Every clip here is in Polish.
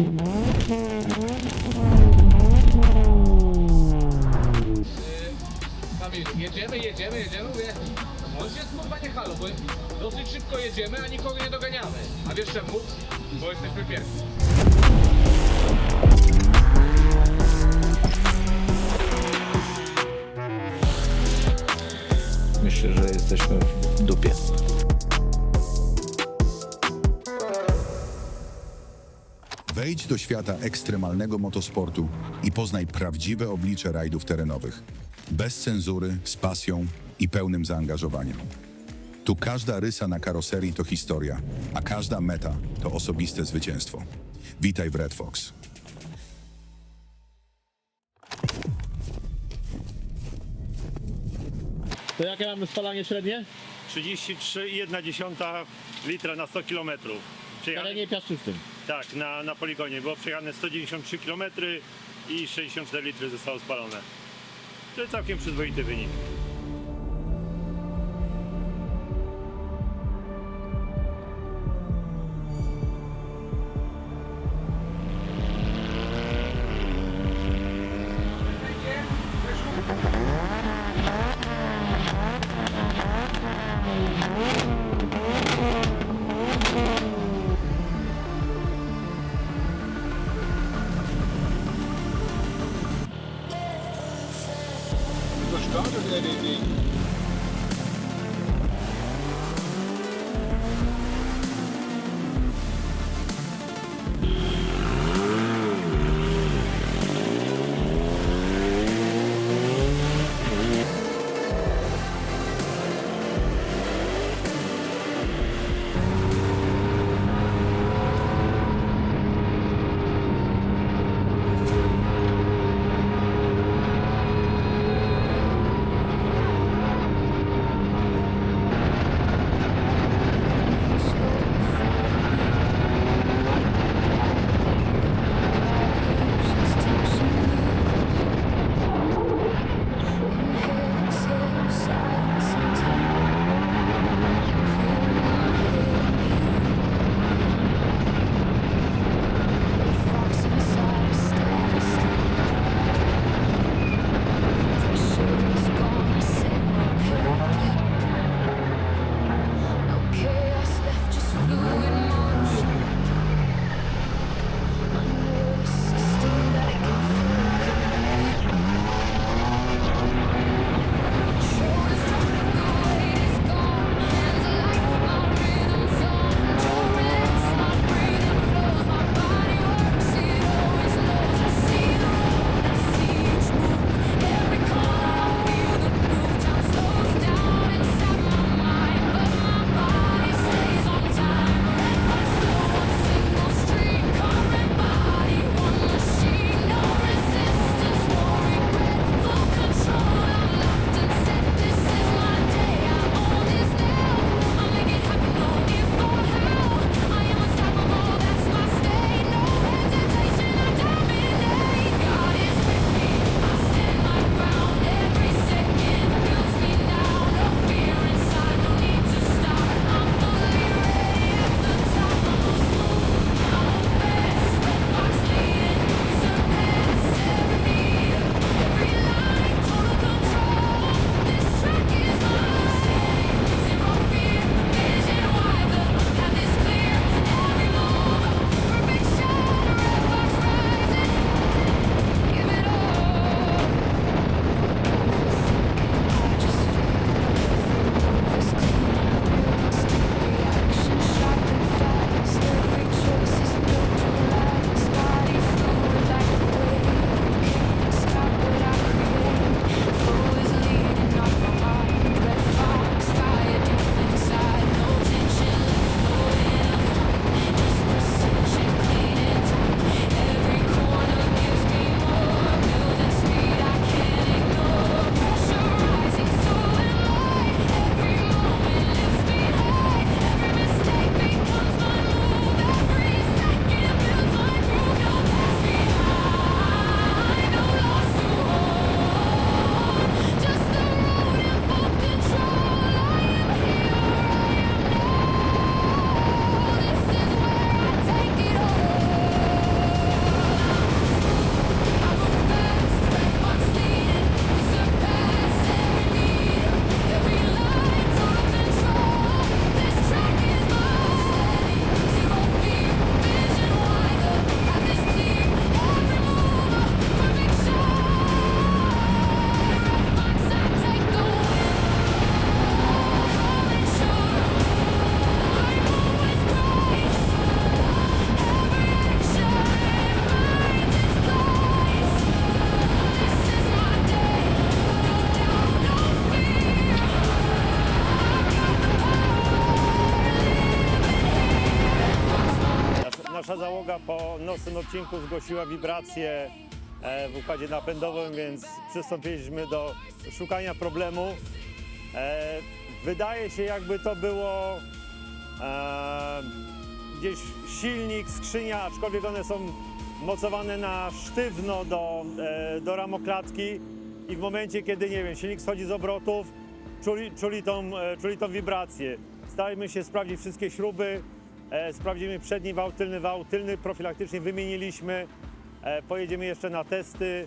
Kamil, jedziemy, mówię, on się kurwa nie halo, bo dosyć szybko jedziemy, a nikogo nie doganiamy. A wiesz czemu? Bo jesteśmy pierwsi. Myślę, że jesteśmy w dupie. Wejdź do świata ekstremalnego motosportu i poznaj prawdziwe oblicze rajdów terenowych. Bez cenzury, z pasją i pełnym zaangażowaniem. Tu każda rysa na karoserii to historia, a każda meta to osobiste zwycięstwo. Witaj w Red Fox. To jakie mamy spalanie średnie? 33,1 litra na 100 km. W terenie piaszczystym. Tak, na poligonie. Było przejechane 193 km i 64 litry zostało spalone. To jest całkiem przyzwoity wynik. Überstartet er den Weg? po nocnym odcinku zgłosiła wibracje w układzie napędowym, więc przystąpiliśmy do szukania problemu. Wydaje się, jakby to było gdzieś silnik, skrzynia, aczkolwiek one są mocowane na sztywno do ramoklatki i w momencie, kiedy, nie wiem, silnik schodzi z obrotów, czuli tą wibrację. Staraliśmy się sprawdzić wszystkie śruby, sprawdzimy przedni wał, tylny profilaktycznie wymieniliśmy, pojedziemy jeszcze na testy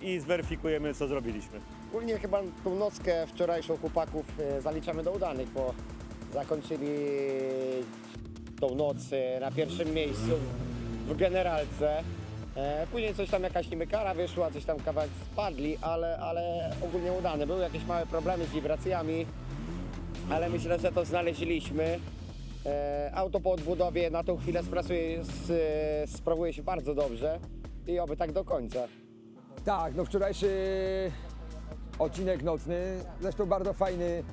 i zweryfikujemy, co zrobiliśmy. Ogólnie chyba tą nockę wczorajszą chłopaków zaliczamy do udanych, bo zakończyli tą noc na pierwszym miejscu w generalce. Później coś tam, jakaś niby kara wyszła, coś tam kawałek spadli, ale ogólnie udane. Były jakieś małe problemy z wibracjami, ale myślę, że to znaleźliśmy. Auto po odbudowie na tą chwilę sprawuje się bardzo dobrze i oby tak do końca. Tak, no wczorajszy odcinek nocny, zresztą bardzo fajny,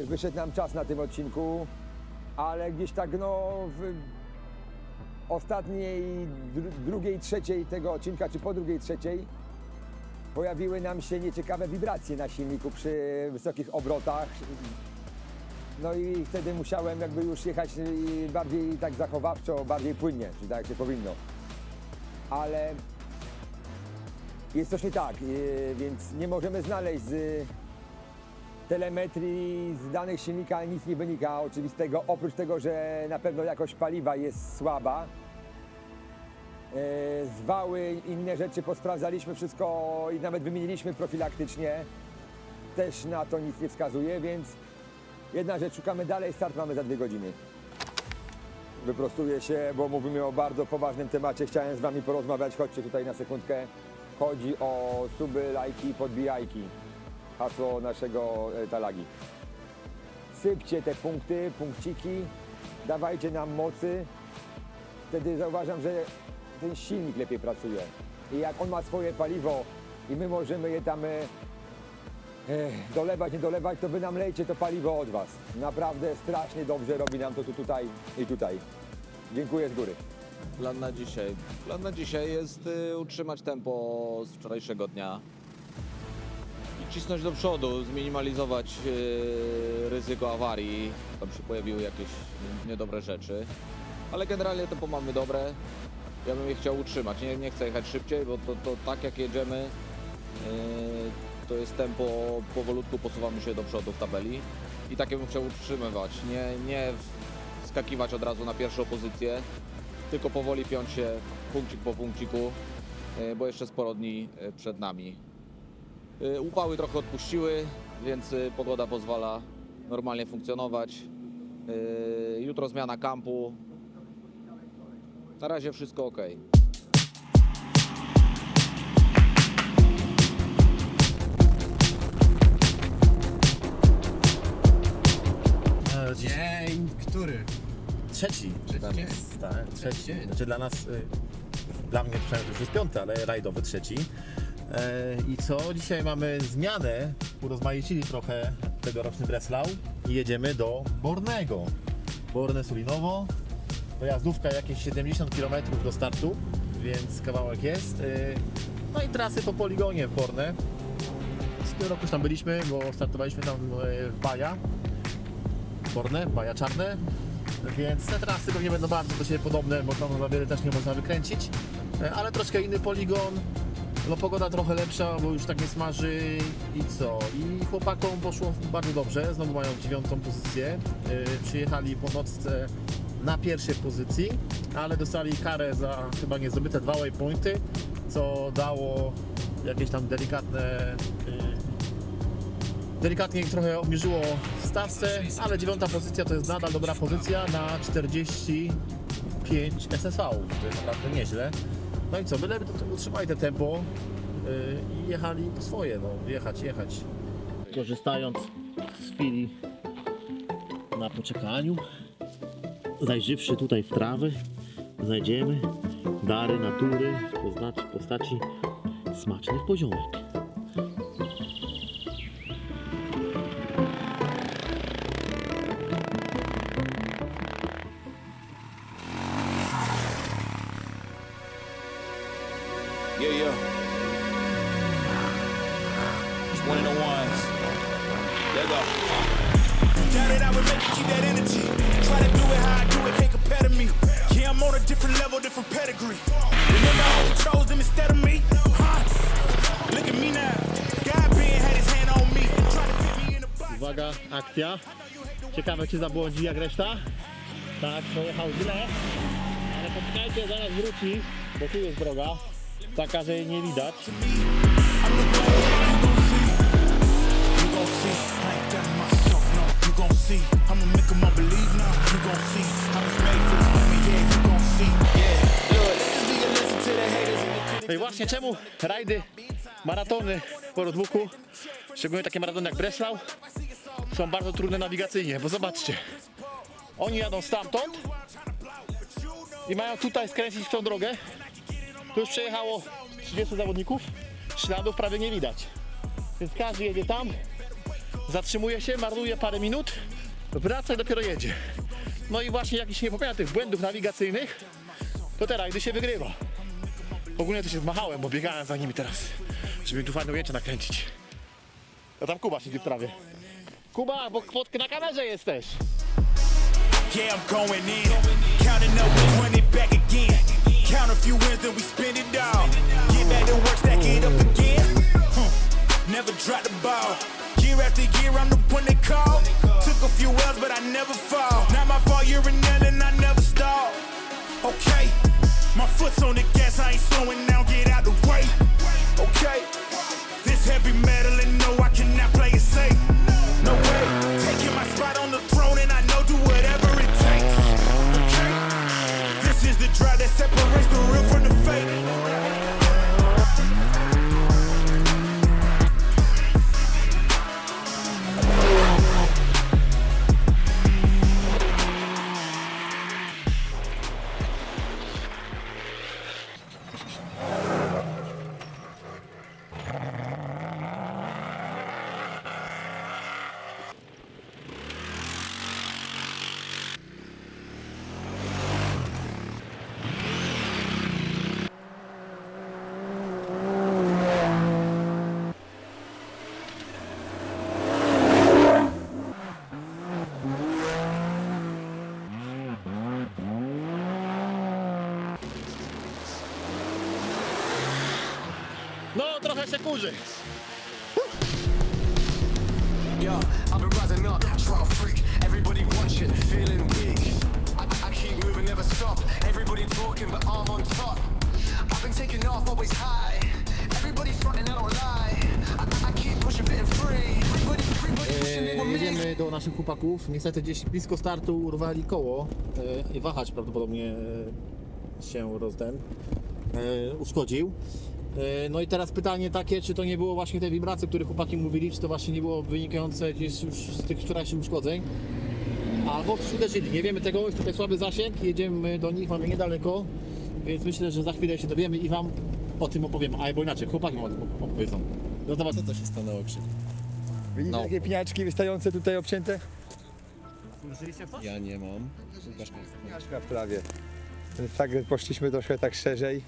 wyszedł nam czas na tym odcinku, ale gdzieś tak no w ostatniej, drugiej, trzeciej tego odcinka, czy po drugiej, trzeciej pojawiły nam się nieciekawe wibracje na silniku przy wysokich obrotach. No i wtedy musiałem jakby już jechać bardziej tak zachowawczo, bardziej płynnie, czyli tak jak się powinno. Ale jest coś nie tak, więc nie możemy znaleźć z telemetrii, z danych silnika nic nie wynika oczywistego, oprócz tego, że na pewno jakość paliwa jest słaba. Zwały, inne rzeczy posprawdzaliśmy wszystko i nawet wymieniliśmy profilaktycznie. Też na to nic nie wskazuje, więc jedna rzecz, szukamy dalej, start mamy za 2 godziny. Wyprostuję się, bo mówimy o bardzo poważnym temacie. Chciałem z wami porozmawiać, chodźcie tutaj na sekundkę. Chodzi o suby, lajki, podbijajki. Hasło naszego talagi. Sypcie te punkty, punkciki, dawajcie nam mocy. Wtedy zauważam, że ten silnik lepiej pracuje. I jak on ma swoje paliwo i my możemy je tam dolewać, nie dolewać, to wy nam lejcie to paliwo od was. Naprawdę strasznie dobrze robi nam to tutaj i tutaj. Dziękuję z góry. Plan na dzisiaj. Plan na dzisiaj jest utrzymać tempo z wczorajszego dnia i cisnąć do przodu, zminimalizować ryzyko awarii. Tam się pojawiły jakieś niedobre rzeczy, ale generalnie tempo mamy dobre. Ja bym je chciał utrzymać. Nie chcę jechać szybciej, bo to tak jak jedziemy, to jest tempo, powolutku posuwamy się do przodu w tabeli i takie bym chciał utrzymywać. Nie skakiwać od razu na pierwszą pozycję, tylko powoli piąć się punkcik po punkciku, bo jeszcze sporo dni przed nami. Upały trochę odpuściły, więc pogoda pozwala normalnie funkcjonować. Jutro zmiana kampu. Na razie wszystko ok. Dzień który? Trzeci. dzień. Tak, trzeci. Znaczy dla nas, dla mnie przynajmniej to jest 5, ale rajdowy trzeci. I co? Dzisiaj mamy zmianę. Urozmaicili trochę tegoroczny Breslau i jedziemy do Bornego. Borne Sulinowo. Dojazdówka jakieś 70 km do startu, więc kawałek jest. No i trasy po poligonie w Borne. W tym roku już tam byliśmy, bo startowaliśmy tam w Baja. Borne, Baja Czarne, więc te trasy pewnie będą bardzo do siebie podobne, bo tam za wiele też nie można wykręcić, ale troszkę inny poligon, no pogoda trochę lepsza, bo już tak nie smaży i co? I chłopakom poszło bardzo dobrze, znowu mają 9. pozycję, przyjechali po nocce na pierwszej pozycji, ale dostali karę za chyba niezdobyte 2 waypointy, co dało jakieś tam delikatnie ich trochę obniżyło w stawce, ale 9. pozycja to jest nadal dobra pozycja na 45 SSV, to jest naprawdę nieźle. No i co, byle utrzymali te tempo i jechali po swoje, no jechać. Korzystając z chwili na poczekaniu, zajrzywszy tutaj w trawy, znajdziemy dary natury w postaci smacznych poziomek. Yeah, yeah. It's one of the ones. Let go. Doubted I would make you keep that energy. Try to do it how I do it, can't compare to me. Yeah, I'm on a different level, different pedigree. Remember how you chose them instead of me? Huh? Look at me now. God being had his hand on me. Try to fit me in a box. Uwaga, akcja. Ciekawe, czy zabłądzi jak reszta. Tak, pojechał źle. Ale poczekajcie, zaraz wróci, bo tu jest droga. Taka, że jej nie widać. I'm the one you gon' see. I ain't doubting myself, no. You gon' see. I'ma make them all believe now. You gon' see. I was made for this moment, yeah. You gon' see. Yeah. Look, let this nigga listen to the haters and the critics. No i właśnie czemu rajdy, maratony po roadbooku, szczególnie takie maratony jak Breslau, są bardzo trudne nawigacyjnie, bo zobaczcie, oni jadą stamtąd i mają tutaj skręcić w tą drogę. Tu już przejechało 30 zawodników, śladów prawie nie widać. Więc każdy jedzie tam, zatrzymuje się, marnuje parę minut, wraca i dopiero jedzie. No i właśnie jakiś nie popełnia tych błędów nawigacyjnych, to te rajdy się wygrywa. Ogólnie to się zmachałem, bo biegałem za nimi teraz, żeby mi tu fajne ujęcie nakręcić. A tam Kuba siedzi w prawie. Kuba, bo na kamerze jesteś. Yeah, I'm going in. Counting up, we run it back again. Count a few wins, then we spend it all. Get back to work, stack it up again. Never drop the ball. Year after year, I'm the one they call. Took a few L's, but I never fall. Not my fault, you're in and I never stall. Okay, my foot's on the gas, I ain't slowing down, get out the way. Okay, this heavy metal and no, I cannot play it safe. No way, taking my spot on the throne and I know do whatever it takes. Okay, this is the drive that separates the real from the fake. No, trochę się kurzy. Yeah, I've been rising up, trial freak. Everybody watching, feeling weak. I keep moving, never stop. Everybody talking, but I'm on top. I've been taking off, always high. Everybody fronting, I don't lie. I keep pushing, fitting free. Everybody pushing, they want me. Jedziemy do naszych chłopaków. Niestety gdzieś blisko startu urwali koło i wahacz prawdopodobnie się uszkodził. No i teraz pytanie takie, czy to nie było właśnie te wibracje, o których chłopaki mówili, czy to właśnie nie było wynikające gdzieś już z tych wczorajszych uszkodzeń, albo coś uderzyli. Nie wiemy tego, jest tutaj słaby zasięg, jedziemy do nich, mamy niedaleko, więc myślę, że za chwilę się dowiemy i wam o tym opowiem, albo inaczej, chłopaki wam opowiedzą. No zobacz, co się stanęło, Krzyk. Widzisz No. takie pniaczki wystające tutaj obcięte? Ja nie mam. Pniaczka w trawie. Więc tak poszliśmy troszkę tak szerzej.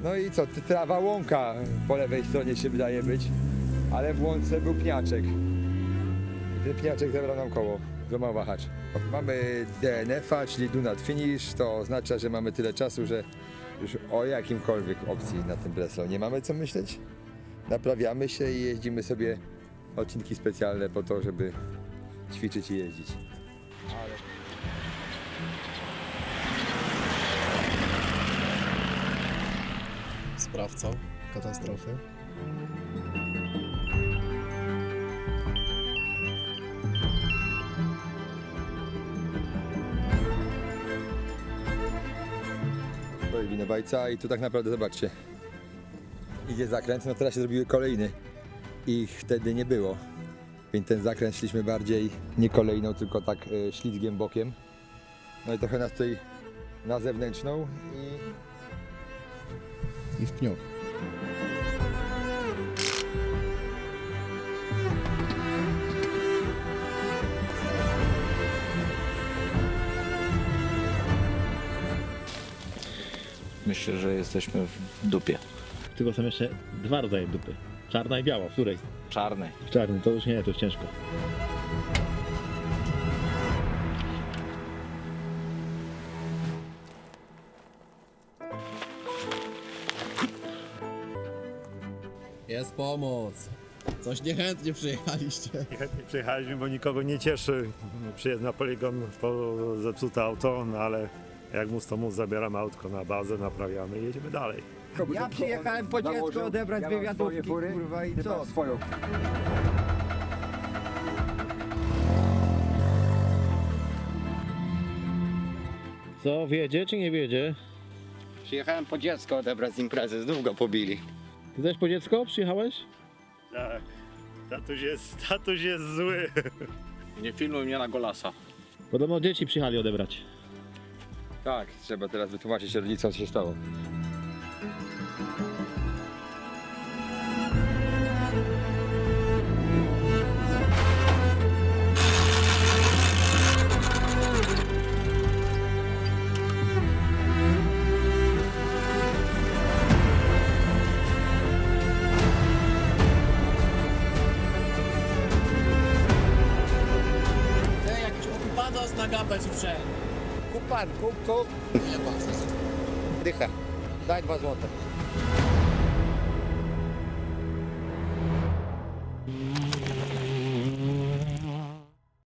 No i co, trawa łąka po lewej stronie się wydaje być, ale w łące był pniaczek. I ten pniaczek zabrał nam koło, złamał wahacz. Mamy DNF-a, czyli do not finish, to oznacza, że mamy tyle czasu, że już o jakimkolwiek opcji na tym Breslau nie mamy co myśleć. Naprawiamy się i jeździmy sobie odcinki specjalne po to, żeby ćwiczyć i jeździć. Sprawca katastrofy. To jest winowajca i tu tak naprawdę zobaczcie. Idzie zakręt, no teraz się zrobiły kolejny. Ich wtedy nie było. Więc ten zakręt szliśmy bardziej nie kolejną, tylko tak ślizgiem bokiem. No i trochę nas tutaj na zewnętrzną I w pniok. myślę, że jesteśmy w dupie. Tylko są jeszcze dwa rodzaje dupy. Czarna i biała. W której? Czarnej. W czarnej. To już nie, to już ciężko. Jest pomoc. Coś niechętnie przyjechaliście. Chętnie przyjechaliśmy, bo nikogo nie cieszy przyjazd na poligon po zepsute auto, no ale jak móc to móc, zabieramy autko na bazę, naprawiamy i jedziemy dalej. Ja przyjechałem po dziecko odebrać wywiadówki, kurwa, i co? Swoją. Co, wiedzie czy nie wiedzie? Przyjechałem po dziecko odebrać z imprezy, znów go pobili. Ty też po dziecko przyjechałeś? Tak, tatuś jest zły. Nie filmuj mnie na golasa. Podobno dzieci przyjechali odebrać. Tak, trzeba teraz wytłumaczyć rodzicom, co się stało. Ty, jakiś okupados na gapę ci wszedł. Kup pan, kup. Dycha. Daj 2 złote.